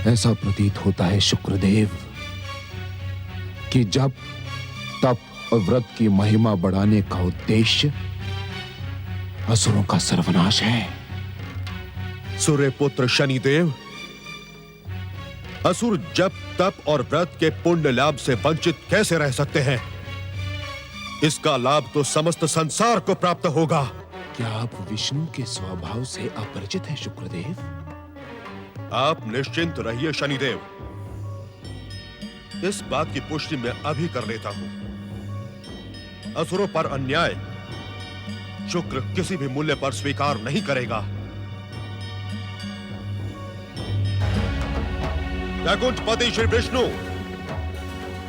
ऐसा प्रतीत होता है शुक्रदेव कि जब तप और व्रत की महिमा बढ़ाने का उद्देश्य असुरों का सर्वनाश है। सूर्य पुत्र शनिदेव, असुर जप तप और व्रत के पुण्य लाभ से वंचित कैसे रह सकते हैं? इसका लाभ तो समस्त संसार को प्राप्त होगा। क्या आप विष्णु के स्वभाव से अपरिचित हैं शुक्रदेव? आप निश्चिंत रहिए शनिदेव, इस बात की पुष्टि मैं अभी कर लेता हूं। असुरों पर अन्याय शुक्र किसी भी मूल्य पर स्वीकार नहीं करेगा। वैकुंठपति श्री विष्णु,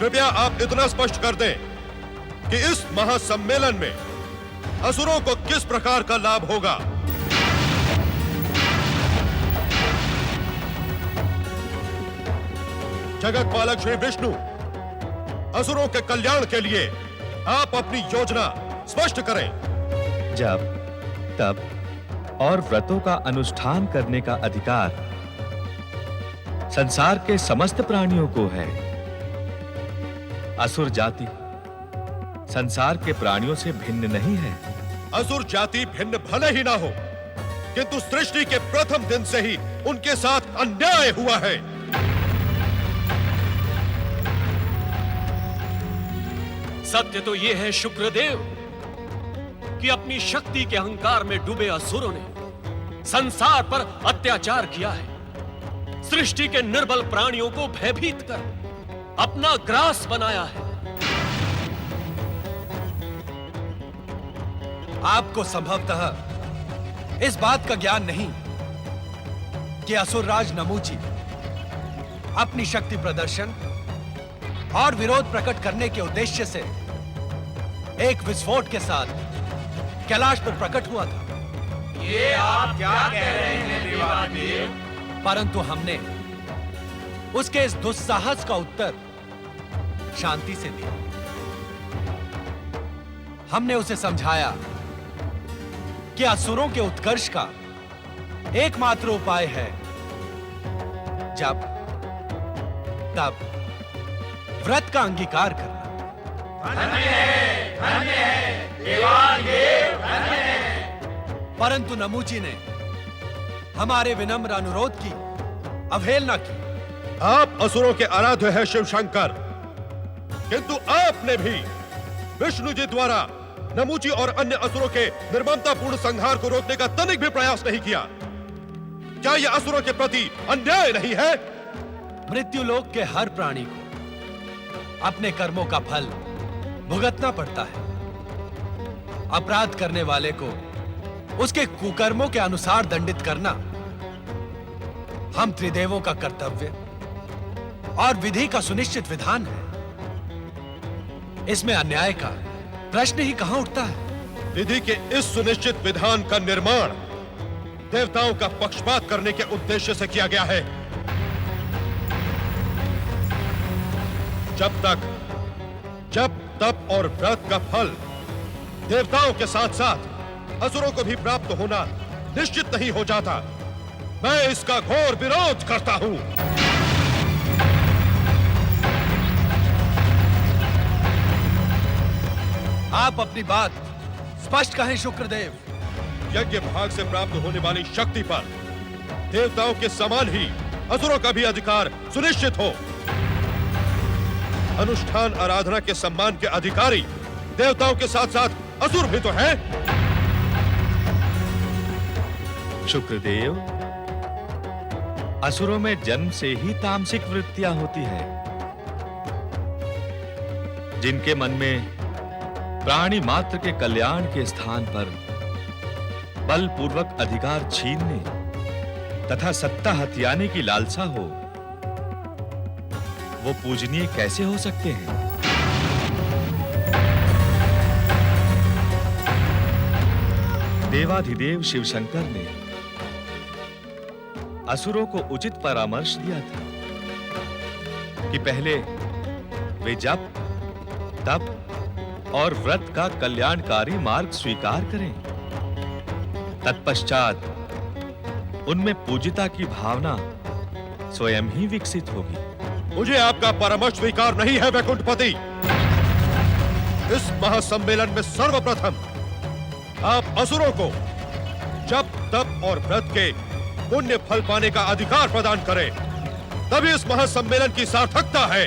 कृपया आप इतना स्पष्ट कर दें कि इस महासम्मेलन में असुरों को किस प्रकार का लाभ होगा। जगत पालक श्री विष्णु, असुरों के कल्याण के लिए आप अपनी योजना स्पष्ट करें। जप, तप और व्रतों का अनुष्ठान करने का अधिकार संसार के समस्त प्राणियों को है। असुर जाति संसार के प्राणियों से भिन्न नहीं है। असुर जाति भिन्न भले ही ना हो, किंतु सृष्टि के प्रथम दिन से ही उनके साथ अन्याय हुआ है। सत्य तो यह है शुक्रदेव कि अपनी शक्ति के अहंकार में डूबे असुरों ने संसार पर अत्याचार किया है। सृष्टि के निर्बल प्राणियों को भयभीत कर अपना ग्रास बनाया है। आपको संभवतः इस बात का ज्ञान नहीं कि असुरराज नमूची अपनी शक्ति प्रदर्शन और विरोध प्रकट करने के उद्देश्य से एक विस्फोट के साथ कैलाश पर प्रकट हुआ था। ये आप क्या कह रहे हैं देवादेव? परंतु हमने उसके इस दुस्साहस का उत्तर शांति से दिया। हमने उसे समझाया कि असुरों के उत्कर्ष का एकमात्र उपाय है जप, तप, व्रत का अंगीकार करना। धन्य है देवादेव, धन्य है। परंतु नमूची ने हमारे विनम्र अनुरोध की अवहेलना की। आप असुरों के आराध्य है शिव शंकर, किंतु आपने भी विष्णु जी द्वारा नमूची और अन्य असुरों के निर्ममतापूर्ण संहार को रोकने का तनिक भी प्रयास नहीं किया। क्या यह असुरों के प्रति अन्याय नहीं है? मृत्युलोक के हर प्राणी को अपने कर्मों का फल भुगतना पड़ता है। अपराध करने वाले को उसके कुकर्मों के अनुसार दंडित करना हम त्रिदेवों का कर्तव्य और विधि का सुनिश्चित विधान है। इसमें अन्याय का प्रश्न ही कहां उठता है। विधि के इस सुनिश्चित विधान का निर्माण देवताओं का पक्षपात करने के उद्देश्य से किया गया है। जब तक जप, तप और व्रत का फल देवताओं के साथ साथ असुरों को भी प्राप्त होना निश्चित नहीं हो जाता, मैं इसका घोर विरोध करता हूं। आप अपनी बात स्पष्ट कहें शुक्रदेव। यज्ञ भाग से प्राप्त होने वाली शक्ति पर देवताओं के समान ही असुरों का भी अधिकार सुनिश्चित हो। अनुष्ठान आराधना के सम्मान के अधिकारी देवताओं के साथ साथ असुर भी तो हैं। शुक्रदेव, असुरों में जन्म से ही तामसिक वृत्तियां होती है, जिनके मन में प्राणी मात्र के कल्याण के स्थान पर बलपूर्वक अधिकार छीनने तथा सत्ता हथियाने की लालसा हो, वो पूजनीय कैसे हो सकते हैं? देवाधिदेव शिव शंकर ने असुरों को उचित परामर्श दिया था कि पहले वे जप, तप और व्रत का कल्याणकारी मार्ग स्वीकार करें, तत्पश्चात उनमें पूजिता की भावना स्वयं ही विकसित होगी। मुझे आपका परामर्श स्वीकार नहीं है वैकुंठपति। इस महासम्मेलन में सर्वप्रथम आप असुरों को जप तप और व्रत के पुण्य फल पाने का अधिकार प्रदान करें, तभी इस महासम्मेलन की सार्थकता है।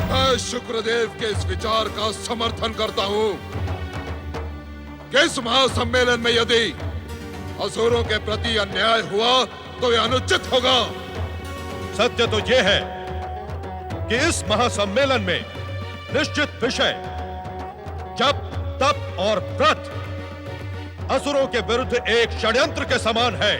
मैं शुक्रदेव के इस विचार का समर्थन करता हूं कि इस महासम्मेलन में यदि असुरों के प्रति अन्याय हुआ तो यह अनुचित होगा। सत्य तो यह है कि इस महासम्मेलन में निश्चित विषय जप तप और व्रत असुरों के विरुद्ध एक षड्यंत्र के समान है।